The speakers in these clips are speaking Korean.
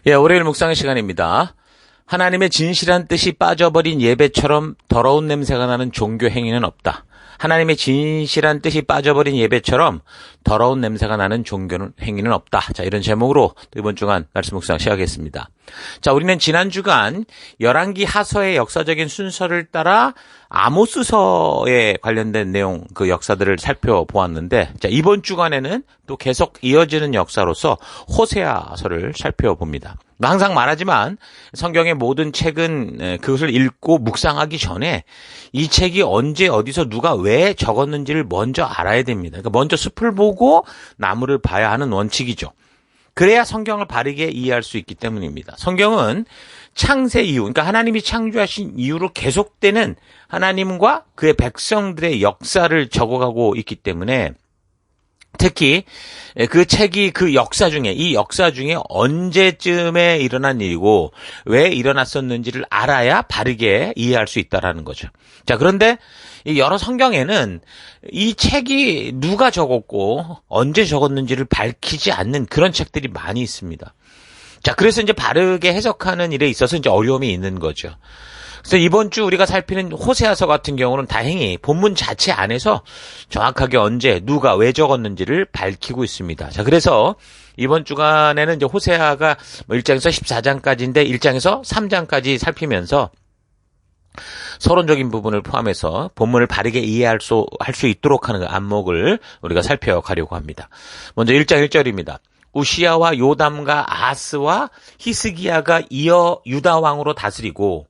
예, 월요일 묵상의 시간입니다. 하나님의 진실한 뜻이 빠져버린 예배처럼 더러운 냄새가 나는 종교 행위는 없다. 하나님의 진실한 뜻이 빠져버린 예배처럼 더러운 냄새가 나는 종교 행위는 없다. 자, 이런 제목으로 이번 주간 말씀 묵상 시작하겠습니다. 자, 우리는 지난 주간 열왕기 하서의 역사적인 순서를 따라 아모스서에 관련된 내용, 그 역사들을 살펴보았는데, 자, 이번 주간에는 또 계속 이어지는 역사로서 호세아서를 살펴봅니다. 항상 말하지만 성경의 모든 책은 그것을 읽고 묵상하기 전에 이 책이 언제 어디서 누가 왜 적었는지를 먼저 알아야 됩니다. 그러니까 먼저 숲을 보고 나무를 봐야 하는 원칙이죠. 그래야 성경을 바르게 이해할 수 있기 때문입니다. 성경은 창세 이후, 그러니까 하나님이 창조하신 이후로 계속되는 하나님과 그의 백성들의 역사를 적어가고 있기 때문에 특히 그 책이 이 역사 중에 언제쯤에 일어난 일이고 왜 일어났었는지를 알아야 바르게 이해할 수 있다라는 거죠. 자, 그런데 여러 성경에는 이 책이 누가 적었고 언제 적었는지를 밝히지 않는 그런 책들이 많이 있습니다. 자, 그래서 이제 바르게 해석하는 일에 있어서 이제 어려움이 있는 거죠. 그래서 이번 주 우리가 살피는 호세아서 같은 경우는 다행히 본문 자체 안에서 정확하게 언제, 누가, 왜 적었는지를 밝히고 있습니다. 자, 그래서 이번 주간에는 이제 호세아가 1장에서 14장까지인데 1장에서 3장까지 살피면서 서론적인 부분을 포함해서 본문을 바르게 이해할 수 있도록 하는 안목을 우리가 살펴가려고 합니다. 먼저 1장 1절입니다. 우시야와 요담과 아하스와 히스기야가 이어 유다 왕으로 다스리고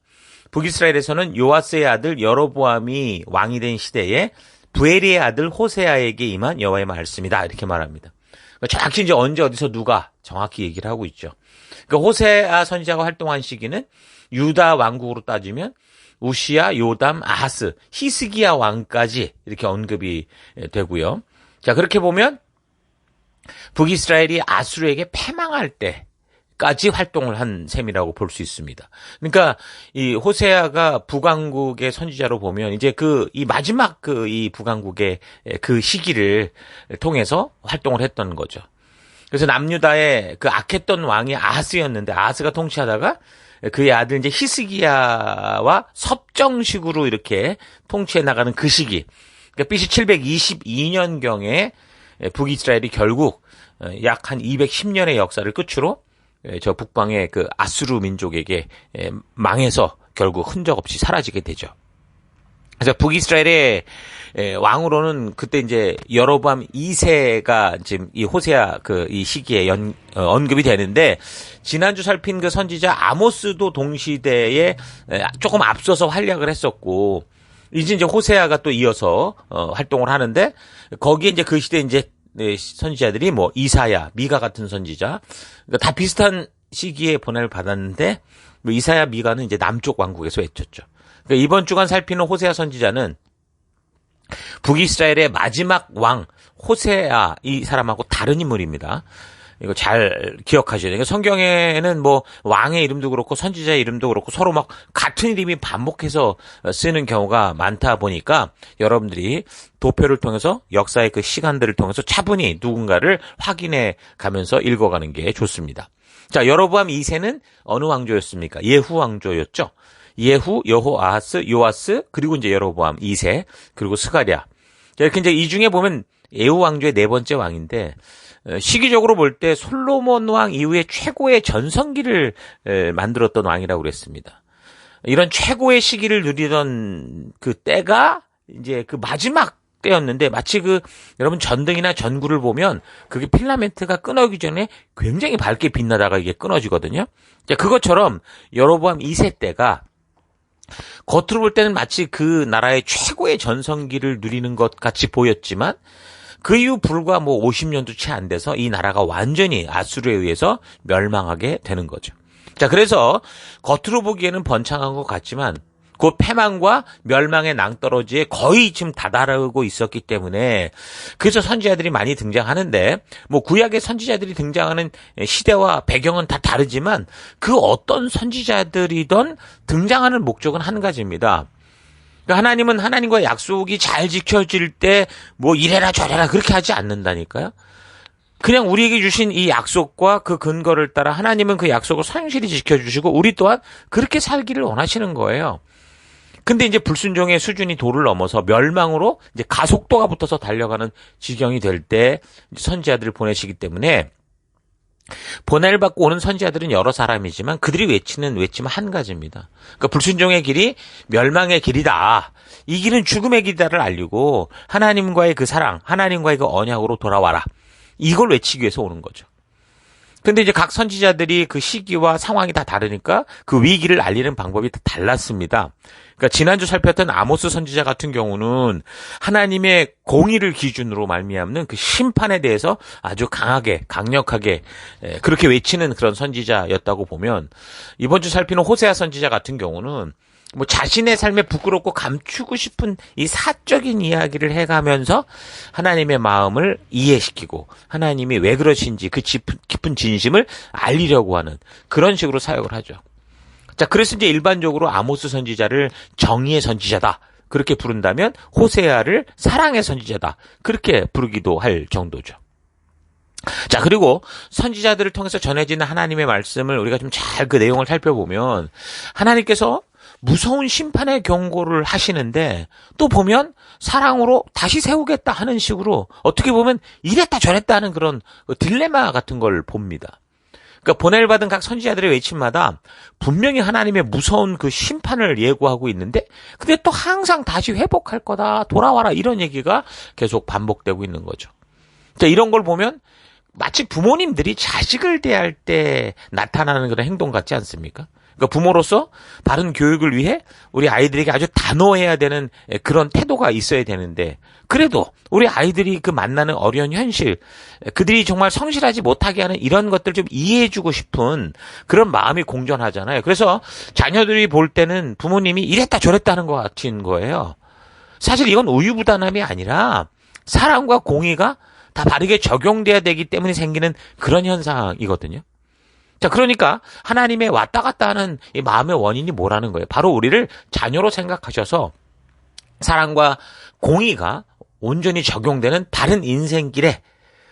북이스라엘에서는 요아스의 아들 여로보암이 왕이 된 시대에 부엘리의 아들 호세아에게 임한 여호와의 말씀이다. 이렇게 말합니다. 그러니까 정확히 이제 언제 어디서 누가 정확히 얘기를 하고 있죠. 그러니까 호세아 선지자가 활동한 시기는 유다 왕국으로 따지면 우시야, 요담, 아하스, 히스기야 왕까지 이렇게 언급이 되고요. 자, 그렇게 보면 북이스라엘이 아수르에게 패망할 때까지 활동을 한 셈이라고 볼 수 있습니다. 그러니까 이 호세아가 북왕국의 선지자로 보면 이제 이 마지막 이 북왕국의 그 시기를 통해서 활동을 했던 거죠. 그래서 남유다의 악했던 왕이 아하스였는데 아하스가 통치하다가 그의 아들 이제 히스기야와 섭정식으로 이렇게 통치해 나가는 그 시기. 그러니까 BC 722년경에 북이스라엘이 결국 약 한 210년의 역사를 끝으로 저 북방의 아수르 민족에게 망해서 결국 흔적 없이 사라지게 되죠. 그래서 북이스라엘의 왕으로는 그때 이제 여로보암 2세가 지금 이 호세아 이 시기에 언급이 되는데 지난주 살핀 그 선지자 아모스도 동시대에 조금 앞서서 활약을 했었고 이제 호세아가 또 이어서 활동을 하는데 거기에 이제 그 시대 이제 선지자들이 이사야, 미가 같은 선지자 그러니까 다 비슷한 시기에 보냄을 받았는데 이사야, 미가는 이제 남쪽 왕국에서 외쳤죠. 그러니까 이번 주간 살피는 호세아 선지자는 북이스라엘의 마지막 왕 호세아 이 사람하고 다른 인물입니다. 이거 잘 기억하셔야 돼요. 성경에는 왕의 이름도 그렇고 선지자의 이름도 그렇고 서로 같은 이름이 반복해서 쓰는 경우가 많다 보니까 여러분들이 도표를 통해서 역사의 그 시간들을 통해서 차분히 누군가를 확인해 가면서 읽어가는 게 좋습니다. 자, 여로보암 2세는 어느 왕조였습니까? 예후 왕조였죠. 예후, 여호아하스, 요아스, 그리고 이제 여로보암 2세, 그리고 스가랴. 이렇게 이제 이 중에 보면 예후 왕조의 네 번째 왕인데 시기적으로 볼 때 솔로몬 왕 이후에 최고의 전성기를 만들었던 왕이라고 그랬습니다. 이런 최고의 시기를 누리던 그 때가 이제 마지막 때였는데 마치 여러분 전등이나 전구를 보면 그게 필라멘트가 끊어지기 전에 굉장히 밝게 빛나다가 이게 끊어지거든요. 자, 그것처럼 여로보암 2세 때가 겉으로 볼 때는 마치 그 나라의 최고의 전성기를 누리는 것 같이 보였지만 그 이후 불과 50년도 채 안 돼서 이 나라가 완전히 아수르에 의해서 멸망하게 되는 거죠. 자, 그래서 겉으로 보기에는 번창한 것 같지만 그 패망과 멸망의 낭떠러지에 거의 지금 다다르고 있었기 때문에 그래서 선지자들이 많이 등장하는데 구약의 선지자들이 등장하는 시대와 배경은 다 다르지만 그 어떤 선지자들이든 등장하는 목적은 한 가지입니다. 그러니까 하나님은 하나님과의 약속이 잘 지켜질 때 이래라 저래라 그렇게 하지 않는다니까요. 그냥 우리에게 주신 이 약속과 그 근거를 따라 하나님은 그 약속을 성실히 지켜주시고 우리 또한 그렇게 살기를 원하시는 거예요. 근데 이제 불순종의 수준이 도를 넘어서 멸망으로 이제 가속도가 붙어서 달려가는 지경이 될 때 선지자들을 보내시기 때문에 보냄을 받고 오는 선지자들은 여러 사람이지만 그들이 외치는 외침 한 가지입니다. 그러니까 불순종의 길이 멸망의 길이다. 이 길은 죽음의 길이다를 알리고 하나님과의 그 사랑, 하나님과의 그 언약으로 돌아와라. 이걸 외치기 위해서 오는 거죠. 근데 이제 각 선지자들이 그 시기와 상황이 다 다르니까 그 위기를 알리는 방법이 다 달랐습니다. 그러니까 지난주 살폈던 아모스 선지자 같은 경우는 하나님의 공의를 기준으로 말미암는 그 심판에 대해서 아주 강력하게 그렇게 외치는 그런 선지자였다고 보면, 이번 주 살피는 호세아 선지자 같은 경우는 뭐 자신의 삶에 부끄럽고 감추고 싶은 이 사적인 이야기를 해가면서 하나님의 마음을 이해시키고 하나님이 왜 그러신지 그 깊은 진심을 알리려고 하는 그런 식으로 사역을 하죠. 자, 그래서 이제 일반적으로 아모스 선지자를 정의의 선지자다 그렇게 부른다면 호세아를 사랑의 선지자다 그렇게 부르기도 할 정도죠. 자, 그리고 선지자들을 통해서 전해지는 하나님의 말씀을 우리가 좀 잘 그 내용을 살펴보면 하나님께서 무서운 심판의 경고를 하시는데 또 보면 사랑으로 다시 세우겠다 하는 식으로 어떻게 보면 이랬다 저랬다 하는 그런 딜레마 같은 걸 봅니다. 그러니까 보냄을 받은 각 선지자들의 외침마다 분명히 하나님의 무서운 그 심판을 예고하고 있는데 근데 또 항상 다시 회복할 거다, 돌아와라 이런 얘기가 계속 반복되고 있는 거죠. 자, 이런 걸 보면 마치 부모님들이 자식을 대할 때 나타나는 그런 행동 같지 않습니까? 그러니까 부모로서 바른 교육을 위해 우리 아이들에게 아주 단호해야 되는 그런 태도가 있어야 되는데 그래도 우리 아이들이 그 만나는 어려운 현실, 그들이 정말 성실하지 못하게 하는 이런 것들 좀 이해해주고 싶은 그런 마음이 공존하잖아요. 그래서 자녀들이 볼 때는 부모님이 이랬다 저랬다 하는 것 같은 거예요. 사실 이건 우유부단함이 아니라 사랑과 공의가 다 바르게 적용돼야 되기 때문에 생기는 그런 현상이거든요. 자, 그러니까 하나님의 왔다 갔다 하는 이 마음의 원인이 뭐라는 거예요? 바로 우리를 자녀로 생각하셔서 사랑과 공의가 온전히 적용되는 바른 인생길에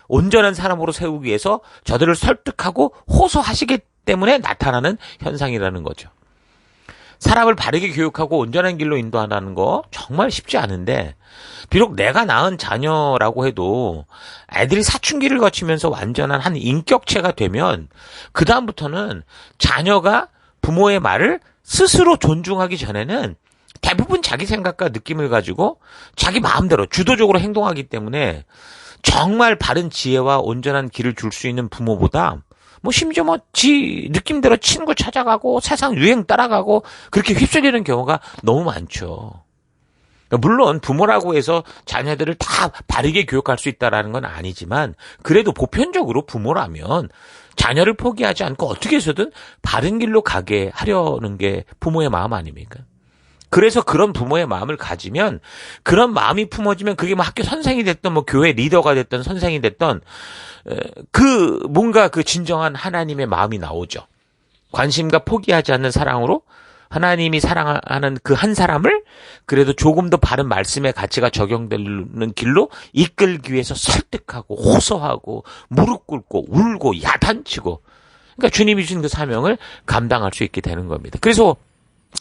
온전한 사람으로 세우기 위해서 저들을 설득하고 호소하시기 때문에 나타나는 현상이라는 거죠. 사람을 바르게 교육하고 온전한 길로 인도하는 거 정말 쉽지 않은데 비록 내가 낳은 자녀라고 해도 애들이 사춘기를 거치면서 완전한 한 인격체가 되면 그 다음부터는 자녀가 부모의 말을 스스로 존중하기 전에는 대부분 자기 생각과 느낌을 가지고 자기 마음대로 주도적으로 행동하기 때문에 정말 바른 지혜와 온전한 길을 줄 수 있는 부모보다 심지어 지 느낌대로 친구 찾아가고 세상 유행 따라가고 그렇게 휩쓸리는 경우가 너무 많죠. 물론 부모라고 해서 자녀들을 다 바르게 교육할 수 있다라는 건 아니지만 그래도 보편적으로 부모라면 자녀를 포기하지 않고 어떻게 해서든 바른 길로 가게 하려는 게 부모의 마음 아닙니까? 그래서 그런 부모의 마음을 가지면 그런 마음이 품어지면 그게 학교 선생이 됐든 교회 리더가 됐든 선생이 됐든 뭔가 그 진정한 하나님의 마음이 나오죠. 관심과 포기하지 않는 사랑으로 하나님이 사랑하는 그 한 사람을 그래도 조금 더 바른 말씀의 가치가 적용되는 길로 이끌기 위해서 설득하고 호소하고 무릎 꿇고 울고 야단치고 그러니까 주님이 주신 그 사명을 감당할 수 있게 되는 겁니다. 그래서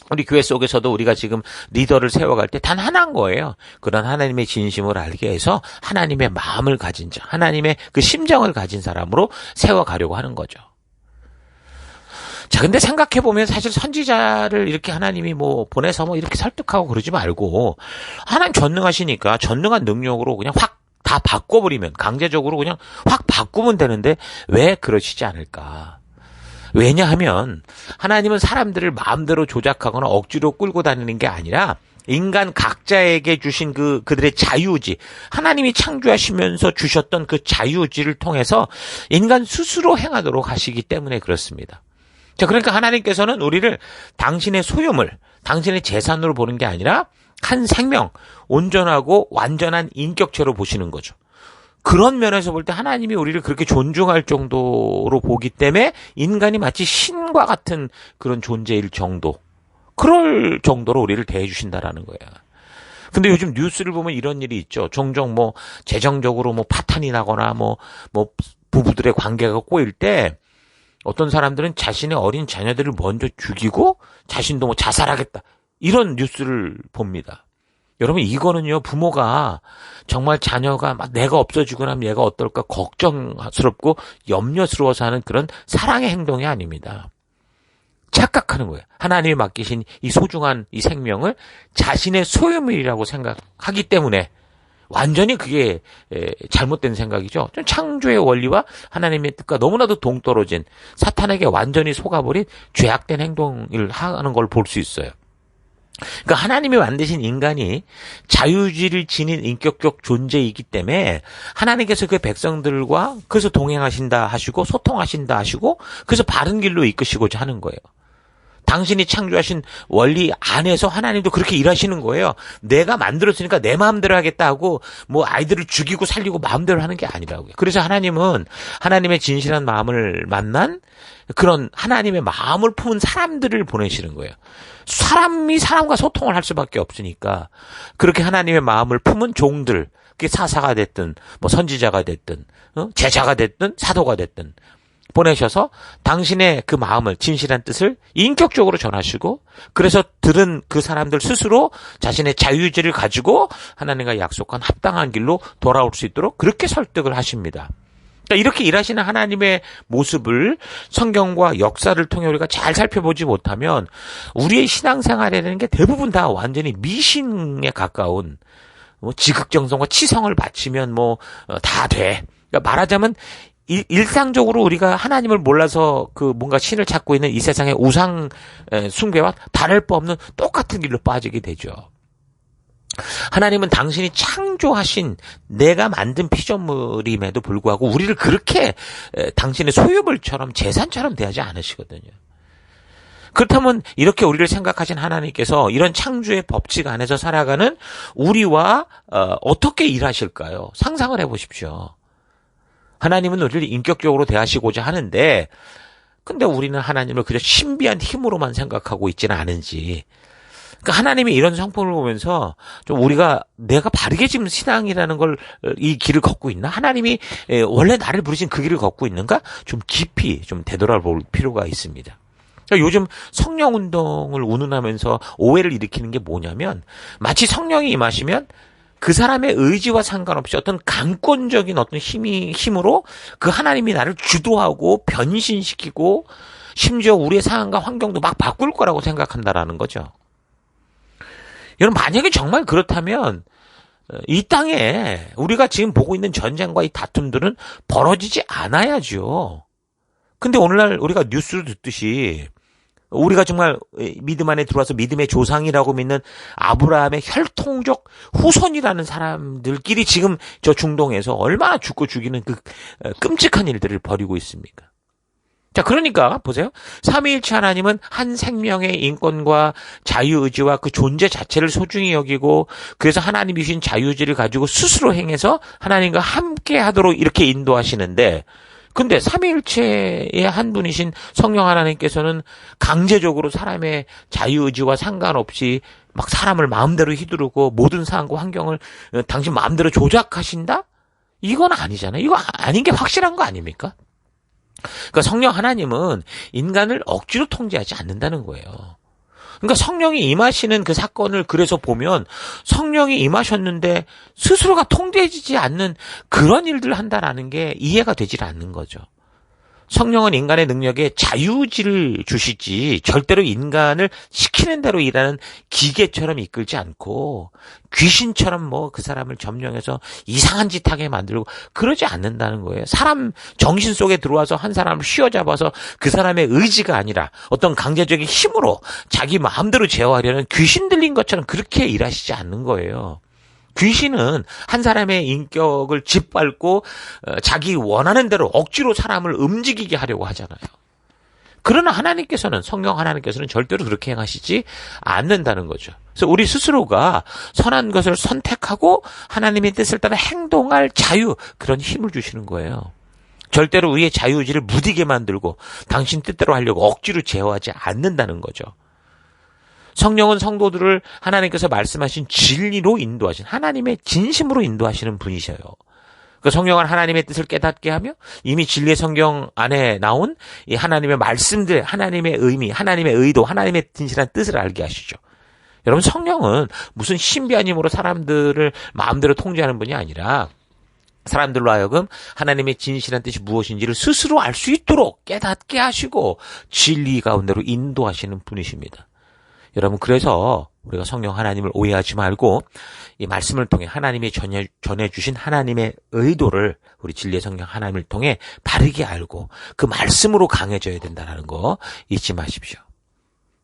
우리 교회 속에서도 우리가 지금 리더를 세워갈 때 단 하나인 거예요. 그런 하나님의 진심을 알게 해서 하나님의 마음을 가진 자, 하나님의 그 심정을 가진 사람으로 세워가려고 하는 거죠. 자, 근데 생각해보면 사실 선지자를 이렇게 하나님이 보내서 이렇게 설득하고 그러지 말고 하나님 전능하시니까 전능한 능력으로 그냥 확 다 바꿔버리면 강제적으로 그냥 확 바꾸면 되는데 왜 그러시지 않을까? 왜냐하면 하나님은 사람들을 마음대로 조작하거나 억지로 끌고 다니는 게 아니라 인간 각자에게 주신 그들의 자유의지, 하나님이 창조하시면서 주셨던 그 자유의지를 통해서 인간 스스로 행하도록 하시기 때문에 그렇습니다. 자, 그러니까 하나님께서는 우리를 당신의 소유물, 당신의 재산으로 보는 게 아니라 한 생명, 온전하고 완전한 인격체로 보시는 거죠. 그런 면에서 볼 때 하나님이 우리를 그렇게 존중할 정도로 보기 때문에 인간이 마치 신과 같은 그런 존재일 정도, 그럴 정도로 우리를 대해 주신다라는 거야. 근데 요즘 뉴스를 보면 이런 일이 있죠. 종종 재정적으로 파탄이 나거나 부부들의 관계가 꼬일 때 어떤 사람들은 자신의 어린 자녀들을 먼저 죽이고 자신도 뭐 자살하겠다. 이런 뉴스를 봅니다. 여러분 이거는요 부모가 정말 자녀가 막 내가 없어지고 나면 얘가 어떨까 걱정스럽고 염려스러워서 하는 그런 사랑의 행동이 아닙니다. 착각하는 거예요. 하나님이 맡기신 이 소중한 이 생명을 자신의 소유물이라고 생각하기 때문에 완전히 그게 잘못된 생각이죠. 좀 창조의 원리와 하나님의 뜻과 너무나도 동떨어진 사탄에게 완전히 속아버린 죄악된 행동을 하는 걸 볼 수 있어요. 그러니까 하나님이 만드신 인간이 자유의지를 지닌 인격적 존재이기 때문에 하나님께서 그 백성들과 그래서 동행하신다 하시고 소통하신다 하시고 그래서 바른 길로 이끄시고자 하는 거예요. 당신이 창조하신 원리 안에서 하나님도 그렇게 일하시는 거예요. 내가 만들었으니까 내 마음대로 하겠다 하고 뭐 아이들을 죽이고 살리고 마음대로 하는 게 아니라고요. 그래서 하나님은 하나님의 진실한 마음을 만난 그런 하나님의 마음을 품은 사람들을 보내시는 거예요. 사람이 사람과 소통을 할 수밖에 없으니까 그렇게 하나님의 마음을 품은 종들, 그게 사사가 됐든 뭐 선지자가 됐든 제자가 됐든 사도가 됐든 보내셔서 당신의 그 마음을 진실한 뜻을 인격적으로 전하시고 그래서 들은 그 사람들 스스로 자신의 자유의지를 가지고 하나님과 약속한 합당한 길로 돌아올 수 있도록 그렇게 설득을 하십니다. 그러니까 이렇게 일하시는 하나님의 모습을 성경과 역사를 통해 우리가 잘 살펴보지 못하면 우리의 신앙생활이라는 게 대부분 다 완전히 미신에 가까운 뭐 지극정성과 치성을 바치면 뭐 다 돼. 그러니까 말하자면 일상적으로 우리가 하나님을 몰라서 그 뭔가 신을 찾고 있는 이 세상의 우상 숭배와 다를 바 없는 똑같은 길로 빠지게 되죠. 하나님은 당신이 창조하신 내가 만든 피조물임에도 불구하고 우리를 그렇게 당신의 소유물처럼 재산처럼 대하지 않으시거든요. 그렇다면 이렇게 우리를 생각하신 하나님께서 이런 창조의 법칙 안에서 살아가는 우리와 어떻게 일하실까요? 상상을 해보십시오. 하나님은 우리를 인격적으로 대하시고자 하는데 근데 우리는 하나님을 그저 신비한 힘으로만 생각하고 있지는 않은지 그러니까 하나님이 이런 성품을 보면서 좀 우리가 내가 바르게 지금 신앙이라는 걸 이 길을 걷고 있나? 하나님이 원래 나를 부르신 그 길을 걷고 있는가? 좀 깊이 좀 되돌아볼 필요가 있습니다. 그러니까 요즘 성령 운동을 운운하면서 오해를 일으키는 게 뭐냐면 마치 성령이 임하시면 그 사람의 의지와 상관없이 어떤 강권적인 어떤 힘으로 그 하나님이 나를 주도하고 변신시키고 심지어 우리의 상황과 환경도 막 바꿀 거라고 생각한다라는 거죠. 여러분 만약에 정말 그렇다면 이 땅에 우리가 지금 보고 있는 전쟁과 이 다툼들은 벌어지지 않아야죠. 근데 오늘날 우리가 뉴스를 듣듯이 우리가 정말 믿음 안에 들어와서 믿음의 조상이라고 믿는 아브라함의 혈통적 후손이라는 사람들끼리 지금 저 중동에서 얼마나 죽고 죽이는 그 끔찍한 일들을 벌이고 있습니까? 자, 그러니까 보세요. 삼위일체 하나님은 한 생명의 인권과 자유의지와 그 존재 자체를 소중히 여기고 그래서 하나님이 주신 자유의지를 가지고 스스로 행해서 하나님과 함께 하도록 이렇게 인도하시는데 근데 삼위일체의 한 분이신 성령 하나님께서는 강제적으로 사람의 자유의지와 상관없이 막 사람을 마음대로 휘두르고 모든 상황과 환경을 당신 마음대로 조작하신다? 이건 아니잖아요. 이거 아닌 게 확실한 거 아닙니까? 그러니까 성령 하나님은 인간을 억지로 통제하지 않는다는 거예요. 그러니까 성령이 임하시는 그 사건을 그래서 보면 성령이 임하셨는데 스스로가 통제해지지 않는 그런 일들을 한다라는 게 이해가 되질 않는 거죠. 성령은 인간의 능력에 자유의지를 주시지 절대로 인간을 시키는 대로 일하는 기계처럼 이끌지 않고 귀신처럼 뭐 그 사람을 점령해서 이상한 짓 하게 만들고 그러지 않는다는 거예요. 사람 정신 속에 들어와서 한 사람을 휘어잡아서 그 사람의 의지가 아니라 어떤 강제적인 힘으로 자기 마음대로 제어하려는 귀신 들린 것처럼 그렇게 일하시지 않는 거예요. 귀신은 한 사람의 인격을 짓밟고 자기 원하는 대로 억지로 사람을 움직이게 하려고 하잖아요. 그러나 하나님께서는 성령 하나님께서는 절대로 그렇게 행하시지 않는다는 거죠. 그래서 우리 스스로가 선한 것을 선택하고 하나님의 뜻을 따라 행동할 자유 그런 힘을 주시는 거예요. 절대로 우리의 자유의지를 무디게 만들고 당신 뜻대로 하려고 억지로 제어하지 않는다는 거죠. 성령은 성도들을 하나님께서 말씀하신 진리로 인도하신 하나님의 진심으로 인도하시는 분이셔요. 그 성령은 하나님의 뜻을 깨닫게 하며 이미 진리의 성경 안에 나온 이 하나님의 말씀들, 하나님의 의미, 하나님의 의도, 하나님의 진실한 뜻을 알게 하시죠. 여러분, 성령은 무슨 신비한 힘으로 사람들을 마음대로 통제하는 분이 아니라 사람들로 하여금 하나님의 진실한 뜻이 무엇인지를 스스로 알 수 있도록 깨닫게 하시고 진리 가운데로 인도하시는 분이십니다. 여러분, 그래서 우리가 성령 하나님을 오해하지 말고 이 말씀을 통해 하나님이 전해주신 하나님의 의도를 우리 진리의 성령 하나님을 통해 바르게 알고 그 말씀으로 강해져야 된다는 거 잊지 마십시오.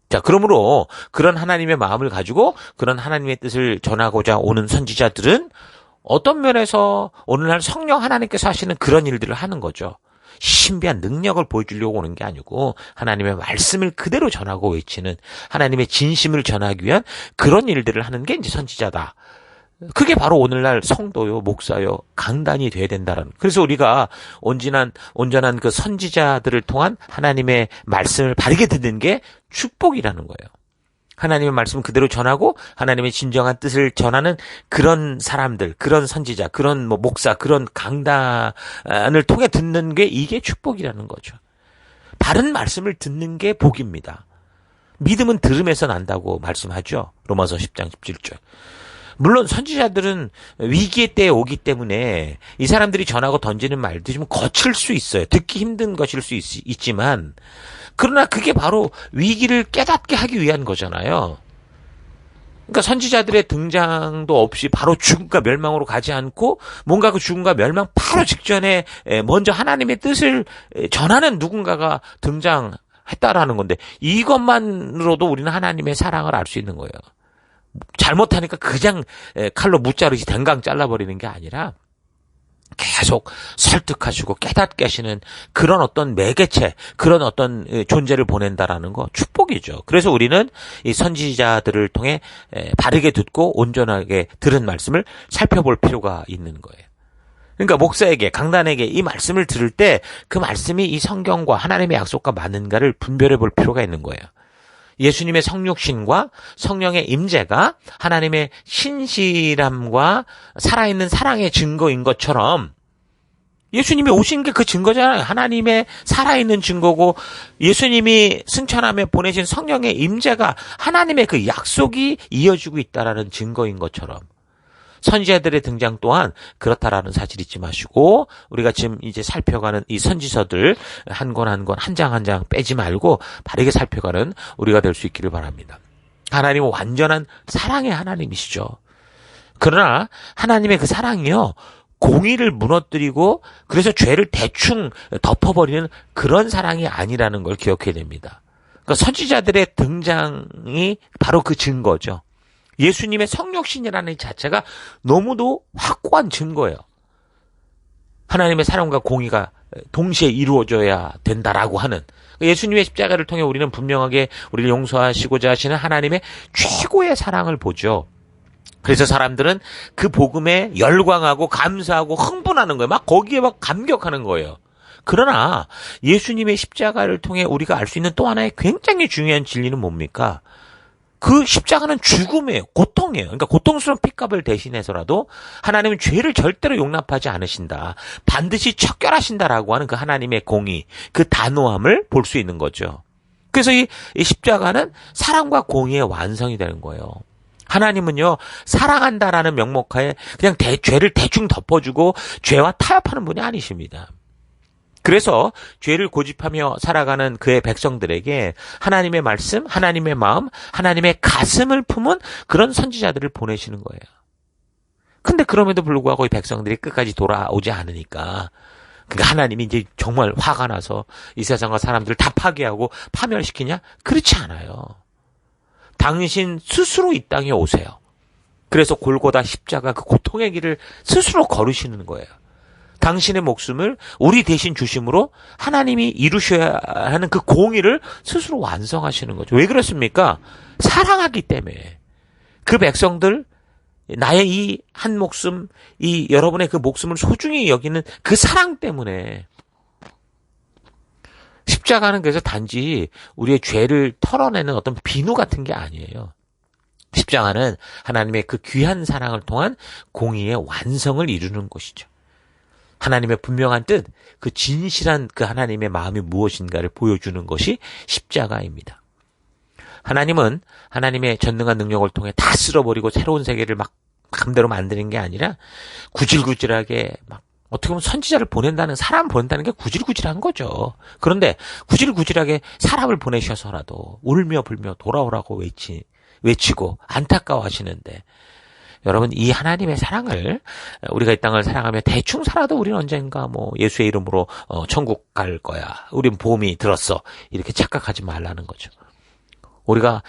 자, 그러므로 그런 하나님의 마음을 가지고 그런 하나님의 뜻을 전하고자 오는 선지자들은 어떤 면에서 오늘날 성령 하나님께서 하시는 그런 일들을 하는 거죠. 신비한 능력을 보여주려고 오는 게 아니고 하나님의 말씀을 그대로 전하고 외치는, 하나님의 진심을 전하기 위한 그런 일들을 하는 게 이제 선지자다. 그게 바로 오늘날 성도요, 목사요, 강단이 돼야 된다라는. 그래서 우리가 온전한 그 선지자들을 통한 하나님의 말씀을 바르게 듣는 게 축복이라는 거예요. 하나님의 말씀을 그대로 전하고 하나님의 진정한 뜻을 전하는 그런 사람들, 그런 선지자, 그런 목사, 그런 강단을 통해 듣는 게 이게 축복이라는 거죠. 바른 말씀을 듣는 게 복입니다. 믿음은 들음에서 난다고 말씀하죠. 로마서 10장 17절. 물론 선지자들은 위기의 때에 오기 때문에 이 사람들이 전하고 던지는 말들이 좀 거칠 수 있어요. 듣기 힘든 것일 수 있지만 그러나 그게 바로 위기를 깨닫게 하기 위한 거잖아요. 그러니까 선지자들의 등장도 없이 바로 죽음과 멸망으로 가지 않고 뭔가 그 죽음과 멸망 바로 직전에 먼저 하나님의 뜻을 전하는 누군가가 등장했다라는 건데 이것만으로도 우리는 하나님의 사랑을 알 수 있는 거예요. 잘못하니까 그냥 칼로 무자르지 댕강 잘라버리는 게 아니라 계속 설득하시고 깨닫게 하시는 그런 어떤 매개체, 그런 어떤 존재를 보낸다라는 거 축복이죠. 그래서 우리는 이 선지자들을 통해 바르게 듣고 온전하게 들은 말씀을 살펴볼 필요가 있는 거예요. 그러니까 목사에게, 강단에게 이 말씀을 들을 때 그 말씀이 이 성경과 하나님의 약속과 맞는가를 분별해 볼 필요가 있는 거예요. 예수님의 성육신과 성령의 임재가 하나님의 신실함과 살아있는 사랑의 증거인 것처럼 예수님이 오신 게 그 증거잖아요. 하나님의 살아있는 증거고 예수님이 승천하며 보내신 성령의 임재가 하나님의 그 약속이 이어지고 있다라는 증거인 것처럼 선지자들의 등장 또한 그렇다라는 사실 잊지 마시고 우리가 지금 이제 살펴가는 이 선지서들 한 권 한 권, 한 장 한 장 빼지 말고 바르게 살펴가는 우리가 될 수 있기를 바랍니다. 하나님은 완전한 사랑의 하나님이시죠. 그러나 하나님의 그 사랑이요, 공의를 무너뜨리고 그래서 죄를 대충 덮어버리는 그런 사랑이 아니라는 걸 기억해야 됩니다. 그러니까 선지자들의 등장이 바로 그 증거죠. 예수님의 성육신이라는 자체가 너무도 확고한 증거예요. 하나님의 사랑과 공의가 동시에 이루어져야 된다라고 하는 예수님의 십자가를 통해 우리는 분명하게 우리를 용서하시고자 하시는 하나님의 최고의 사랑을 보죠. 그래서 사람들은 그 복음에 열광하고 감사하고 흥분하는 거예요. 막 거기에 막 감격하는 거예요. 그러나 예수님의 십자가를 통해 우리가 알 수 있는 또 하나의 굉장히 중요한 진리는 뭡니까? 그 십자가는 죽음이에요. 고통이에요. 그러니까 고통스러운 핏값을 대신해서라도 하나님은 죄를 절대로 용납하지 않으신다. 반드시 척결하신다라고 하는 그 하나님의 공의, 그 단호함을 볼 수 있는 거죠. 그래서 이 십자가는 사랑과 공의의 완성이 되는 거예요. 하나님은요, 사랑한다라는 명목하에 그냥 죄를 대충 덮어주고 죄와 타협하는 분이 아니십니다. 그래서 죄를 고집하며 살아가는 그의 백성들에게 하나님의 말씀, 하나님의 마음, 하나님의 가슴을 품은 그런 선지자들을 보내시는 거예요. 근데 그럼에도 불구하고 이 백성들이 끝까지 돌아오지 않으니까 그러니까 하나님이 이제 정말 화가 나서 이 세상과 사람들을 다 파괴하고 파멸시키냐? 그렇지 않아요. 당신 스스로 이 땅에 오세요. 그래서 골고다 십자가 그 고통의 길을 스스로 걸으시는 거예요. 당신의 목숨을 우리 대신 주심으로 하나님이 이루셔야 하는 그 공의를 스스로 완성하시는 거죠. 왜 그렇습니까? 사랑하기 때문에. 그 백성들, 나의 이 한 목숨, 이 여러분의 그 목숨을 소중히 여기는 그 사랑 때문에. 십자가는 그래서 단지 우리의 죄를 털어내는 어떤 비누 같은 게 아니에요. 십자가는 하나님의 그 귀한 사랑을 통한 공의의 완성을 이루는 것이죠. 하나님의 분명한 뜻, 그 진실한 그 하나님의 마음이 무엇인가를 보여주는 것이 십자가입니다. 하나님은 하나님의 전능한 능력을 통해 다 쓸어버리고 새로운 세계를 막 마음대로 만드는 게 아니라 구질구질하게 막 어떻게 보면 선지자를 보낸다는, 사람 보낸다는 게 구질구질한 거죠. 그런데 구질구질하게 사람을 보내셔서라도 울며 불며 돌아오라고 외치고 안타까워하시는데, 여러분, 이 하나님의 사랑을, 우리가 이 땅을 사랑하며 대충 살아도 우리는 언젠가 예수의 이름으로 천국 갈 거야, 우린 보험이 들었어, 이렇게 착각하지 말라는 거죠. 우리가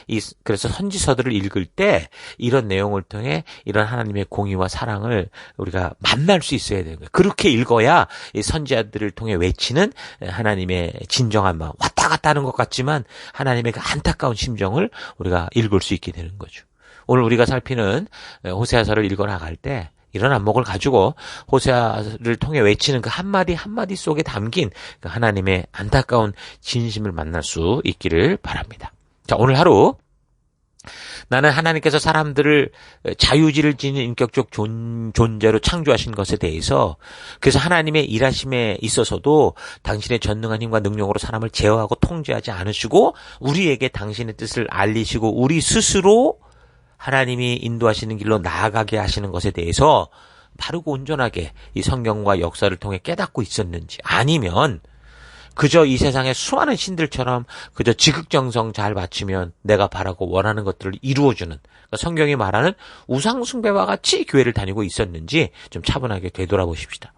그래서 선지서들을 읽을 때 이런 내용을 통해 이런 하나님의 공의와 사랑을 우리가 만날 수 있어야 되는 거예요. 그렇게 읽어야 이 선지자들을 통해 외치는 하나님의 진정한 마음, 왔다 갔다 하는 것 같지만 하나님의 그 안타까운 심정을 우리가 읽을 수 있게 되는 거죠. 오늘 우리가 살피는 호세아서를 읽어 나갈 때 이런 안목을 가지고 호세아를 통해 외치는 그 한마디 한마디 속에 담긴 그 하나님의 안타까운 진심을 만날 수 있기를 바랍니다. 자, 오늘 하루 나는 하나님께서 사람들을 자유지를 지닌 인격적 존재로 창조하신 것에 대해서, 그래서 하나님의 일하심에 있어서도 당신의 전능한 힘과 능력으로 사람을 제어하고 통제하지 않으시고 우리에게 당신의 뜻을 알리시고 우리 스스로 하나님이 인도하시는 길로 나아가게 하시는 것에 대해서 바르고 온전하게 이 성경과 역사를 통해 깨닫고 있었는지, 아니면 그저 이 세상의 수많은 신들처럼 그저 지극정성 잘 바치면 내가 바라고 원하는 것들을 이루어주는, 그러니까 성경이 말하는 우상숭배와 같이 교회를 다니고 있었는지 좀 차분하게 되돌아보십시다.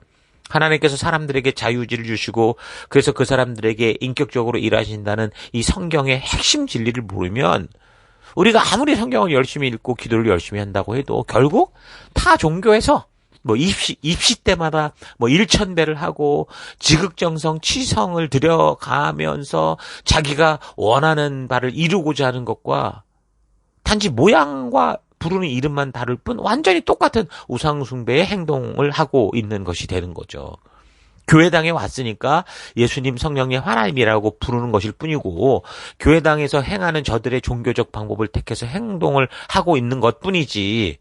하나님께서 사람들에게 자유지를 주시고 그래서 그 사람들에게 인격적으로 일하신다는 이 성경의 핵심 진리를 모르면 우리가 아무리 성경을 열심히 읽고 기도를 열심히 한다고 해도 결국 타 종교에서 입시 때마다 1000배를 하고 지극정성 치성을 들여가면서 자기가 원하는 바를 이루고자 하는 것과 단지 모양과 부르는 이름만 다를 뿐 완전히 똑같은 우상숭배의 행동을 하고 있는 것이 되는 거죠. 교회당에 왔으니까 예수님, 성령님, 하나님이라고 부르는 것일 뿐이고 교회당에서 행하는 저들의 종교적 방법을 택해서 행동을 하고 있는 것뿐이지,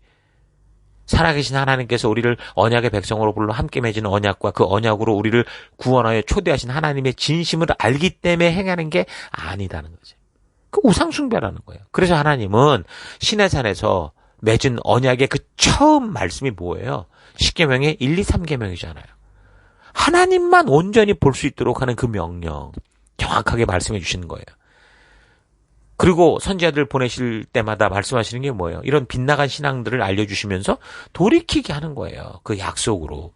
살아계신 하나님께서 우리를 언약의 백성으로 불러 함께 맺은 언약과 그 언약으로 우리를 구원하여 초대하신 하나님의 진심을 알기 때문에 행하는 게 아니다는 거지. 그 우상숭배라는 거예요. 그래서 하나님은 시내산에서 맺은 언약의 그 처음 말씀이 뭐예요? 십계명의 1, 2, 3계명이잖아요. 하나님만 온전히 볼 수 있도록 하는 그 명령 정확하게 말씀해 주시는 거예요. 그리고 선지자들 보내실 때마다 말씀하시는 게 뭐예요? 이런 빗나간 신앙들을 알려주시면서 돌이키게 하는 거예요. 그 약속으로.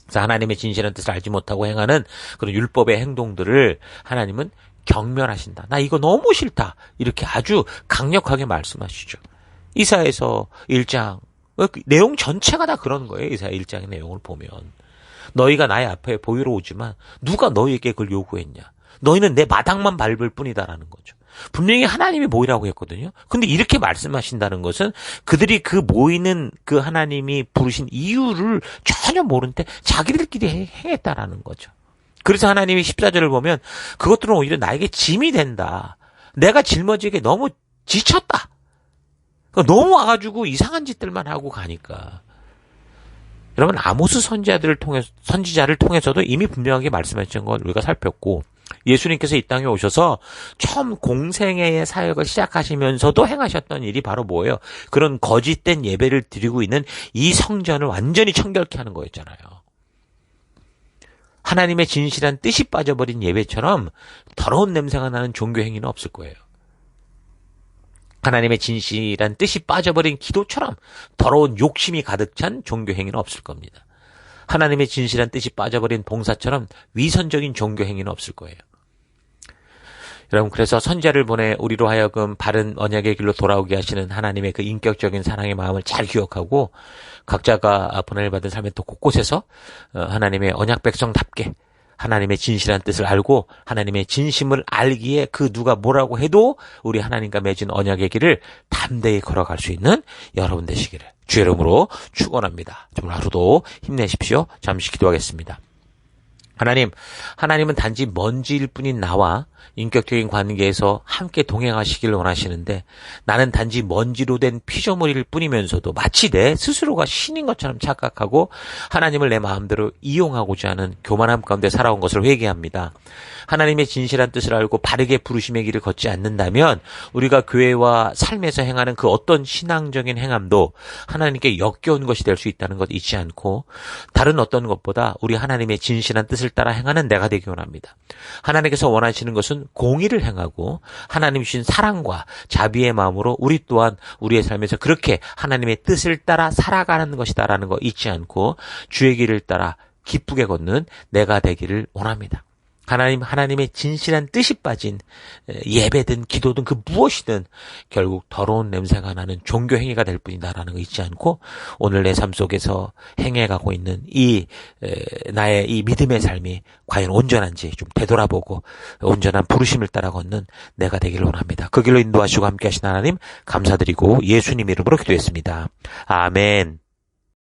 그래서 하나님의 진실한 뜻을 알지 못하고 행하는 그런 율법의 행동들을 하나님은 경멸하신다. 나 이거 너무 싫다. 이렇게 아주 강력하게 말씀하시죠. 이사야서 1장, 내용 전체가 다 그런 거예요. 이사야 1장의 내용을 보면. 너희가 나의 앞에 보이러 오지만 누가 너희에게 그걸 요구했냐. 너희는 내 마당만 밟을 뿐이다라는 거죠. 분명히 하나님이 모이라고 했거든요. 근데 이렇게 말씀하신다는 것은 그들이 그 모이는 그 하나님이 부르신 이유를 전혀 모른 채 자기들끼리 행했다라는 거죠. 그래서 하나님이 14절을 보면 그것들은 오히려 나에게 짐이 된다. 내가 짊어지게 너무 지쳤다. 너무 와가지고 이상한 짓들만 하고 가니까. 여러분, 아모스 선지자를 통해서도 이미 분명하게 말씀하신 걸 우리가 살폈고, 예수님께서 이 땅에 오셔서 처음 공생애의 사역을 시작하시면서도 행하셨던 일이 바로 뭐예요? 그런 거짓된 예배를 드리고 있는 이 성전을 완전히 청결케 하는 거였잖아요. 하나님의 진실한 뜻이 빠져버린 예배처럼 더러운 냄새가 나는 종교 행위는 없을 거예요. 하나님의 진실한 뜻이 빠져버린 기도처럼 더러운 욕심이 가득 찬 종교 행위는 없을 겁니다. 하나님의 진실한 뜻이 빠져버린 봉사처럼 위선적인 종교 행위는 없을 거예요. 여러분, 그래서 선지자를 보내 우리로 하여금 바른 언약의 길로 돌아오게 하시는 하나님의 그 인격적인 사랑의 마음을 잘 기억하고 각자가 보냄을 받은 삶의 또 곳곳에서 하나님의 언약 백성답게 하나님의 진실한 뜻을 알고 하나님의 진심을 알기에 그 누가 뭐라고 해도 우리 하나님과 맺은 언약의 길을 담대히 걸어갈 수 있는 여러분 되시기를 주의 이름으로 축원합니다. 정말 하루도 힘내십시오. 잠시 기도하겠습니다. 하나님은 단지 먼지일 뿐인 나와 인격적인 관계에서 함께 동행하시길 원하시는데 나는 단지 먼지로 된 피조물일 뿐이면서도 마치 내 스스로가 신인 것처럼 착각하고 하나님을 내 마음대로 이용하고자 하는 교만함 가운데 살아온 것을 회개합니다. 하나님의 진실한 뜻을 알고 바르게 부르심의 길을 걷지 않는다면 우리가 교회와 삶에서 행하는 그 어떤 신앙적인 행함도 하나님께 역겨운 것이 될 수 있다는 것 잊지 않고 다른 어떤 것보다 우리 하나님의 진실한 뜻을 따라 행하는 내가 되기 원합니다. 하나님께서 원하시는 것은 공의를 행하고 하나님 주신 사랑과 자비의 마음으로 우리 또한 우리의 삶에서 그렇게 하나님의 뜻을 따라 살아가는 것이다라는 거 잊지 않고 주의 길을 따라 기쁘게 걷는 내가 되기를 원합니다. 하나님의 진실한 뜻이 빠진 예배든 기도든 그 무엇이든 결국 더러운 냄새가 나는 종교 행위가 될 뿐이다라는 거 잊지 않고 오늘 내 삶 속에서 행해가고 있는 나의 이 믿음의 삶이 과연 온전한지 좀 되돌아보고 온전한 부르심을 따라 걷는 내가 되기를 원합니다. 그 길로 인도하시고 함께 하신 하나님 감사드리고 예수님 이름으로 기도했습니다. 아멘.